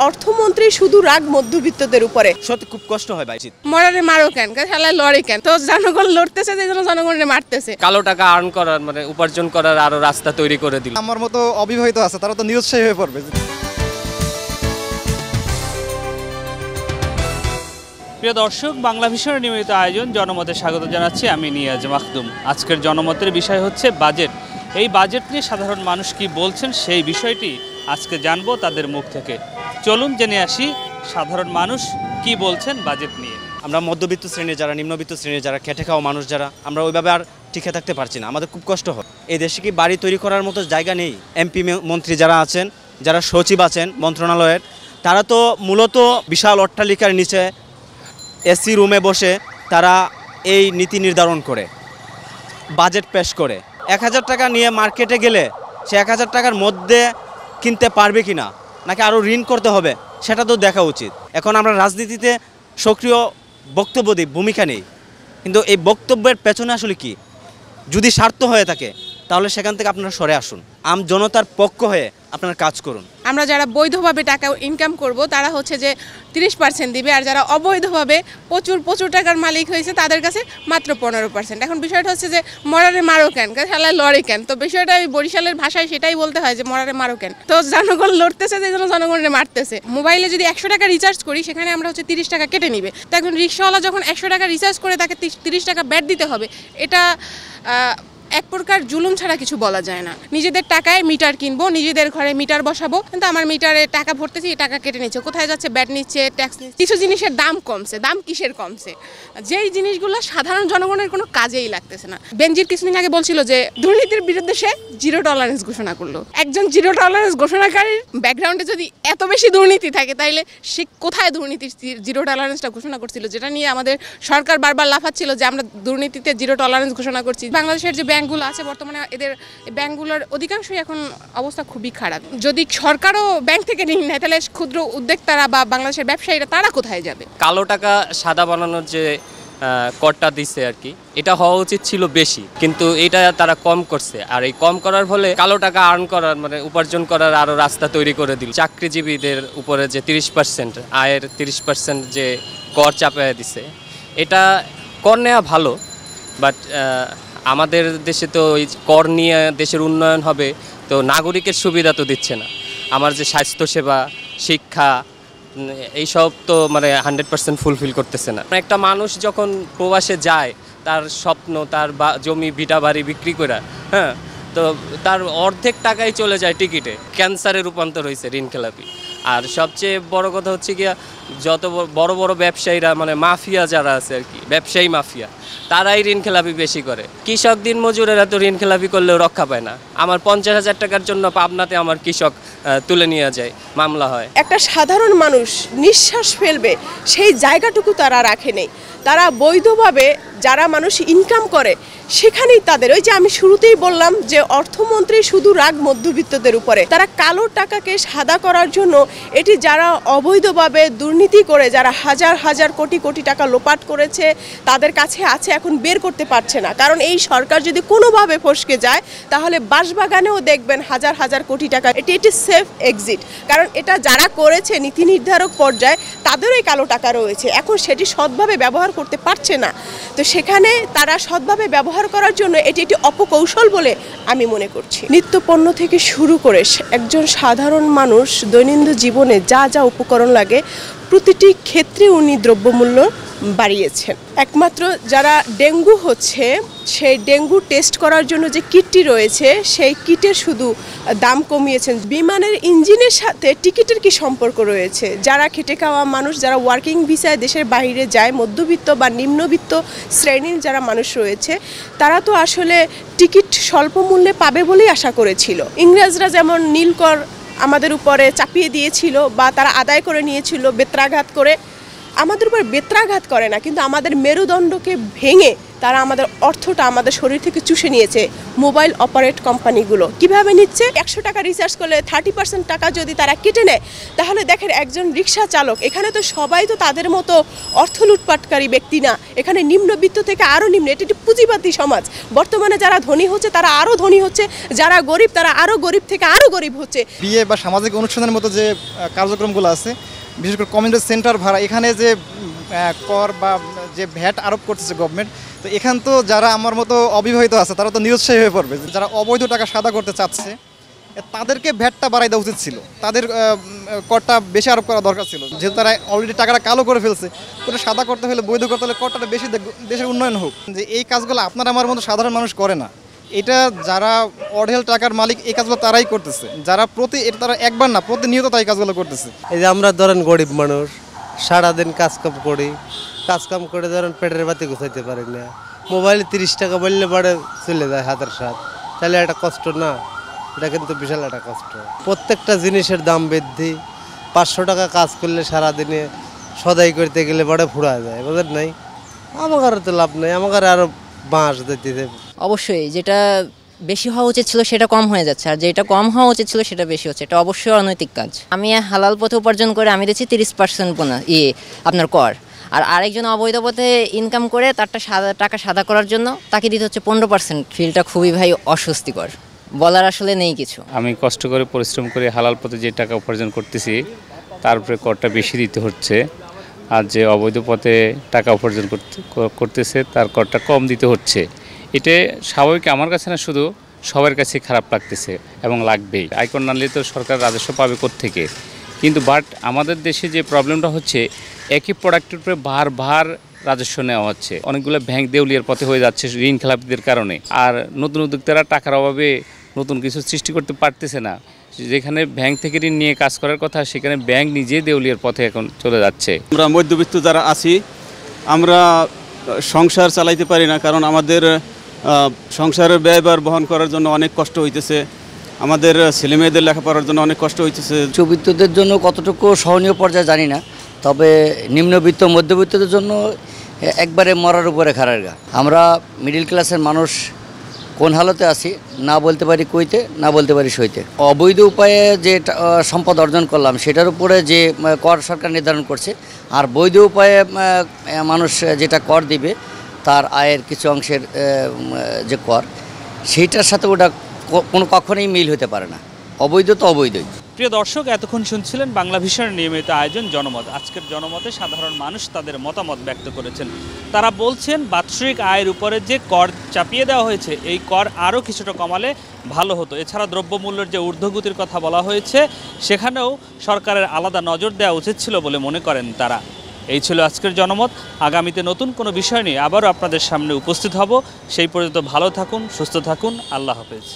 অর্থমন্ত্রী শুধু রাগ মধ্যবিত্তদের উপরে। সত্যি খুব কষ্ট হয় ভাই। মরারে মারো কেন, শালায় লড়ে কেন? তো জনগণ লড়তেছে, যে জন্য জনগণের মারতেছে। কালো টাকা আর্ন করার মানে উপার্জন করার আরো রাস্তা তৈরি করে দিল। আমার মতো অবিবাহিত আছে তারা তো নিরুৎসাহী হয়ে পড়বে। প্রিয় দর্শক, বাংলা ভিশনের নিয়মিত আয়োজন জনমতে স্বাগত জানাচ্ছি। আমি নিয়াজ মাখদুম। আজকের জনমতের বিষয় হচ্ছে বাজেট। এই বাজেট নিয়ে সাধারণ মানুষ কি বলছেন সেই বিষয়টি আজকে জানবো তাদের মুখ থেকে। চলুন জেনে আসি সাধারণ মানুষ কি বলছেন বাজেট নিয়ে। আমরা মধ্যবিত্ত শ্রেণীর যারা, নিম্নবিত্ত শ্রেণীর যারা, খেটে খাওয়া মানুষ যারা, আমরা ওইভাবে আর টিকে থাকতে পারছি না। আমাদের খুব কষ্ট হয়। এই দেশে কি বাড়ি তৈরি করার মতো জায়গা নেই? এমপি মন্ত্রী যারা আছেন, যারা সচিব আছেন মন্ত্রণালয়ের, তারা তো মূলত বিশাল অট্টালিকার নিচে এসি রুমে বসে তারা এই নীতি নির্ধারণ করে, বাজেট পেশ করে। 1000 টাকা নিয়ে মার্কেটে গেলে সে 1000 টাকার মধ্যে কিনতে পারবে কি না, নাকি আরও ঋণ করতে হবে, সেটা তো দেখা উচিত। এখন আমরা রাজনীতিতে সক্রিয় বক্তব্য দিই, ভূমিকা নেই, কিন্তু এই বক্তব্যের পেছনে আসলে কি? যদি স্বার্থ হয়ে থাকে তাহলে সেখান থেকে আপনারা সরে আসুন, আম জনতার পক্ষ হয়ে আপনারা কাজ করুন। আমরা যারা বৈধভাবে টাকা ইনকাম করব তারা হচ্ছে যে 30% দিবে, আর যারা অবৈধভাবে প্রচুর টাকার মালিক হয়েছে তাদের কাছে মাত্র 15%। এখন বিষয়টা হচ্ছে যে মরারে মারো কেন, শালায় লড়ে কেন? তো বিষয়টা বরিশালের ভাষায় সেটাই বলতে হয় যে মরারে মারো কেন। তো জনগণ লড়তেছে, যে জন্য জনগণের মারতেছে। মোবাইলে যদি 100 টাকা রিচার্জ করি, সেখানে আমরা হচ্ছে 30 টাকা কেটে নিবে। তো একজন রিক্সাওয়ালা যখন 100 টাকা রিচার্জ করে তাকে 30 টাকা ব্যাট দিতে হবে, এটা এক প্রকার জুলুম ছাড়া কিছু বলা যায় না। নিজেদের টাকায় মিটার কিনবো, নিজেদের ঘরে মিটার বসাবো, কিন্তু আমার মিটারে টাকা ভরতেছি, টাকা কেটে নিচ্ছে। কোথায় যাচ্ছে? ব্যাট নিচ্ছে, ট্যাক্স নিচ্ছে। কিছু জিনিসের দাম কমছে, দাম কিসের কমছে? যেই জিনিসগুলো সাধারণ জনগণের কোনো কাজেই লাগতেছে না। বেনজির কিছুদিন আগে বলছিল যে দুর্নীতির বিরুদ্ধে সে 0 টলারেন্স ঘোষণা করলো। একজন 0 টলারেন্স ঘোষণাকারীর ব্যাকগ্রাউন্ডে যদি এত বেশি দুর্নীতি থাকে, তাইলে সে কোথায় দুর্নীতির 0 টলারেন্সটা ঘোষণা করছিল, যেটা নিয়ে আমাদের সরকার বারবার লাফাচ্ছিল যে আমরা দুর্নীতিতে 0 টলারেন্স ঘোষণা করছি। বাংলাদেশের যে ব্যাংকগুলো আছে বর্তমানে, এদের ব্যাংকগুলোর অধিকাংশই এখন অবস্থা খুবই খারাপ। যদি সরকারও ব্যাংক থেকে ঋণ নেয়, তাহলে ক্ষুদ্র উদ্যোক্তারা বা বাংলাদেশের ব্যবসায়ীরা তারা কোথায় যাবে? কালো টাকা সাদা বানানোর যে করটা দিচ্ছে আর কি, এটা হওয়া উচিত ছিল বেশি, কিন্তু এটা তারা কম করছে। আর এই কম করার ফলে কালো টাকা আর্ন করার মানে উপার্জন করার আরো রাস্তা তৈরি করে দিল। চাকরিজীবীদের উপরে যে 30% আয়ের 30% যে কর চাপায় দিছে, এটা কর নেওয়া ভালো, বাট আমাদের দেশে তো ওই কর নিয়ে দেশের উন্নয়ন হবে, তো নাগরিকের সুবিধা তো দিচ্ছে না। আমার যে স্বাস্থ্যসেবা, শিক্ষা, এইসব তো মানে 100% ফুলফিল করতেছে না। একটা মানুষ যখন প্রবাসে যায়, তার স্বপ্ন, তার জমি ভিটা বাড়ি বিক্রি করে, হ্যাঁ, তো তার অর্ধেক টাকাই চলে যায় টিকিটে। ক্যান্সারে রূপান্তর হয়েছে ঋণখেলাপি। আর সবচেয়ে বড় কথা হচ্ছে গিয়া, যত বড় বড় ব্যবসায়ীরা মানে মাফিয়া যারা আছে আর কি, ব্যবসায়ী মাফিয়া, তারাই ঋণখেলাপি বেশি করে। কৃষক দিন মজুরেরা তো ঋণখেলাপি করলেও রক্ষা পায় না। আমার 50,000 টাকার জন্য পাবনাতে আমার কৃষক তুলে নিয়ে যায়, মামলা হয়। একটা সাধারণ মানুষ নিঃশ্বাস ফেলবে সেই জায়গাটুকু তারা রাখে নেই। তারা বৈধভাবে যারা মানুষ ইনকাম করে সেখানেই তাদের, ওই যে আমি শুরুতেই বললাম যে অর্থমন্ত্রী শুধু রাগ মধ্যবিত্তদের উপরে। তারা কালো টাকাকে সাদা করার জন্য, এটি যারা অবৈধভাবে দুর্নীতি করে, যারা হাজার হাজার কোটি টাকা লোপাট করেছে, তাদের কাছে আছে, এখন বের করতে পারছে না। কারণ এই সরকার যদি কোনোভাবে ফসকে যায়, তাহলে বাঁশবাগানেও দেখবেন হাজার হাজার কোটি টাকা। এটি সেফ এক্সিট, কারণ এটা যারা করেছে নীতি নির্ধারক পর্যায়ে, তাদেরই কালো টাকা রয়েছে। এখন সেটি সৎভাবে ব্যবহার করতে পারছে না। তো সেখানে তারা সৎভাবে ব্যবহার করার জন্য এটি একটি অপকৌশল বলে আমি মনে করছি। নিত্যপণ্য থেকে শুরু করে একজন সাধারণ মানুষ দৈনন্দিন জীবনে যা যা উপকরণ লাগে, প্রতিটি ক্ষেত্রে উনি দ্রব্যমূল্য বাড়িয়েছেন। একমাত্র যারা ডেঙ্গু হচ্ছে, সেই ডেঙ্গু টেস্ট করার জন্য যে কিটটি রয়েছে, সেই কিটের শুধু দাম কমিয়েছেন। বিমানের ইঞ্জিনের সাথে টিকিটের কি সম্পর্ক রয়েছে? যারা খেটে খাওয়া মানুষ, যারা ওয়ার্কিং ভিসায় দেশের বাইরে যায়, মধ্যবিত্ত বা নিম্নবিত্ত শ্রেণীর যারা মানুষ রয়েছে, তারা তো আসলে টিকিট স্বল্প মূল্যে পাবে বলেই আশা করেছিল। ইংরেজরা যেমন নীলকর আমাদের উপরে চাপিয়ে দিয়েছিল বা তারা আদায় করে নিয়েছিল বেত্রাঘাত করে, আমাদের উপর বেত্রাঘাত করে না, কিন্তু আমাদের মেরুদণ্ডকে ভেঙে তারা আমাদের অর্থটা আমাদের শরীর থেকে চুষে নিয়েছে। মোবাইল অপারেট কোম্পানিগুলো কিভাবে নিচ্ছে? 100 টাকা রিচার্জ করলে 30% টাকা যদি তারা কেটে নেয়, তাহলে দেখেন একজন রিক্সা চালক, এখানে তো সবাই তো তাদের মতো অর্থ লুটপাটকারী ব্যক্তি না। এখানে নিম্নবিত্ত থেকে আরও নিম্ন, এটি একটি পুঁজিবাদী সমাজ। বর্তমানে যারা ধনী হচ্ছে তারা আরও ধনী হচ্ছে, যারা গরিব তারা আরও গরিব থেকে আরও গরিব হচ্ছে। বিয়ে বা সামাজিক অনুষ্ঠানের মতো যে কার্যক্রমগুলো আছে, বিশেষ করে কমিউনিটি সেন্টার ভাড়া, এখানে যে কর বা যে ভ্যাট আরোপ করতেছে গভর্নমেন্ট, তো এখান তো যারা আমার মতো অবিবাহিত আছে তারা তো নিরুৎসাহী হয়ে পড়বে। যারা অবৈধ টাকা সাদা করতে চাচ্ছে তাদেরকে ভ্যাটটা বাড়াই দেওয়া উচিত ছিল, তাদের করটা বেশি আরোপ করা দরকার ছিল। যেহেতু তারা অলরেডি টাকাটা কালো করে ফেলছে, ওটা সাদা করতে হলে, বৈধ করতে হলে করটা বেশি দেশের উন্নয়ন হোক। যে এই কাজগুলো আপনার আমার মতো সাধারণ মানুষ করে না, এটা যারা অঢেল টাকার মালিক এই কাজগুলো তারাই করতেছে, যারা তারা একবার না প্রতিনিয়ত তাই কাজগুলো করতেছে। এই যে আমরা ধরেন গরিব মানুষ, সারাদিন কাজকাম করি, কাজকাম করে ধরেন পেটের বাতি গুছাইতে পারি না, মোবাইলে 30 টাকা বললে পরে চলে যায় হাতের সাথ, তাহলে একটা কষ্ট না? এটা কিন্তু বিশাল একটা কষ্ট। প্রত্যেকটা জিনিসের দাম বৃদ্ধি, 500 টাকা কাজ করলে সারাদিনে সদাই করতে গেলে বড় ফুরা যায়, বুঝলেন নাই? আমাকে তো লাভ নেই, আমাকে আরও বাঁশ দিতে। অবশ্যই যেটা বেশি হওয়া উচিত ছিল সেটা কম হয়ে যাচ্ছে, আর যেটা কম হওয়া উচিত ছিল সেটা বেশি হচ্ছে। এটা অবশ্যই অনৈতিক কাজ। আমি হালাল পথে উপার্জন করে আমি দিচ্ছি 30% আপনার কর, আর আরেকজন অবৈধ পথে ইনকাম করে তারটা টাকা সাদা করার জন্য তাকে দিতে হচ্ছে 15%। ফিলটা খুবই ভাই অস্বস্তিকর, বলার আসলে নেই কিছু। আমি কষ্ট করে পরিশ্রম করে হালাল পথে যে টাকা উপার্জন করতেছি তার উপরে করটা বেশি দিতে হচ্ছে, আর যে অবৈধ পথে টাকা উপার্জন করতেছে তার করটা কম দিতে হচ্ছে। এটা স্বাভাবিক, আমার কাছে না, শুধু সবার কাছে খারাপ লাগতেছে এবং লাগবেই। আয়কর না নিলে তো সরকার রাজস্ব পাবে কোত্থেকে? কিন্তু বাট আমাদের দেশে যে প্রবলেমটা হচ্ছে, একই প্রোডাক্টের উপরে ভার রাজস্ব নেওয়া হচ্ছে। অনেকগুলো ব্যাংক দেউলিয়ার পথে হয়ে যাচ্ছে ঋণ খেলাপিদের কারণে, আর নতুন উদ্যোক্তারা টাকার অভাবে নতুন কিছু সৃষ্টি করতে পারতেছে না। যেখানে ব্যাংক থেকে ঋণ নিয়ে কাজ করার কথা, সেখানে ব্যাংক নিজেই দেউলিয়ার পথে এখন চলে যাচ্ছে। আমরা মধ্যবিত্ত যারা আছি, আমরা সংসার চালাইতে পারি না, কারণ আমাদের সংসারের ব্যয়ভার বহন করার জন্য অনেক কষ্ট হইতেছে, আমাদের ছেলেমেয়েদের লেখাপড়ার জন্য অনেক কষ্ট হইতেছে। উচ্চবিত্তদের জন্য কতটুকু সহনীয় পর্যায়ে জানি না, তবে নিম্নবিত্ত মধ্যবিত্তদের জন্য একবারে মরার উপরে খাড়ার গা। আমরা মিডিল ক্লাসের মানুষ কোন হালতে আছি না বলতে পারি কইতে, না বলতে পারি সইতে। অবৈধ উপায়ে যে সম্পদ অর্জন করলাম সেটার উপরে যে কর সরকার নির্ধারণ করছে, আর বৈধ উপায়ে মানুষ যেটা কর দিবে তার আয়ের কিছু অংশের যে কর, সেইটার সাথে ওটা কখনোই মিল হতে পারে না। অবৈধ তো অবৈধই। প্রিয় দর্শক, এতক্ষণ শুনছিলেন বাংলা ভিশনের নিয়মিত আয়োজন জনমত। আজকের জনমতে সাধারণ মানুষ তাদের মতামত ব্যক্ত করেছেন। তারা বলছেন বাৎসরিক আয়ের উপরে যে কর চাপিয়ে দেওয়া হয়েছে, এই কর আরও কিছুটা কমালে ভালো হতো। এছাড়া দ্রব্যমূল্যের যে ঊর্ধ্বগতির কথা বলা হয়েছে, সেখানেও সরকারের আলাদা নজর দেওয়া উচিত ছিল বলে মনে করেন তারা। এই ছিল আজকের জনমত। আগামীতে নতুন কোনো বিষয় নিয়ে আবারও আপনাদের সামনে উপস্থিত হব। সেই পর্যন্ত ভালো থাকুন, সুস্থ থাকুন। আল্লাহ হাফেজ।